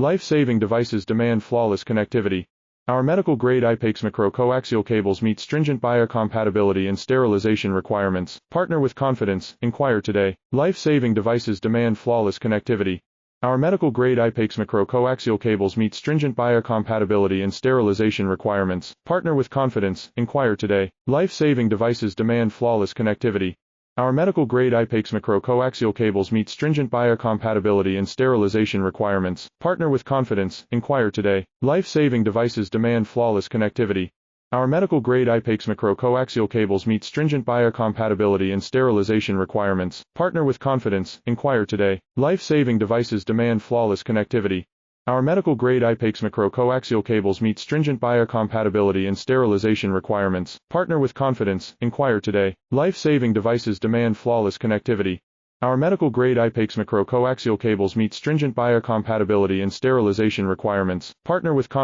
Life-saving devices demand flawless connectivity. Our medical-grade IPEX-micro-coaxial cables meet stringent biocompatibility and sterilization requirements. Partner with confidence. Inquire today. Life-saving devices demand flawless connectivity. Our medical-grade IPEX-micro-coaxial cables meet stringent biocompatibility and sterilization requirements. Partner with confidence. Inquire today. Life-saving devices demand flawless connectivity. Our medical-grade IPEX-micro-coaxial cables meet stringent biocompatibility and sterilization requirements. Partner with confidence. Inquire today. Life-saving devices demand flawless connectivity. Our medical-grade IPEX-micro-coaxial cables meet stringent biocompatibility and sterilization requirements. Partner with confidence. Inquire today. Life-saving devices demand flawless connectivity. Our medical-grade IPEX-micro-coaxial cables meet stringent biocompatibility and sterilization requirements. Partner with confidence. Inquire today. Life-saving devices demand flawless connectivity. Our medical-grade IPEX-micro-coaxial cables meet stringent biocompatibility and sterilization requirements. Partner with confidence.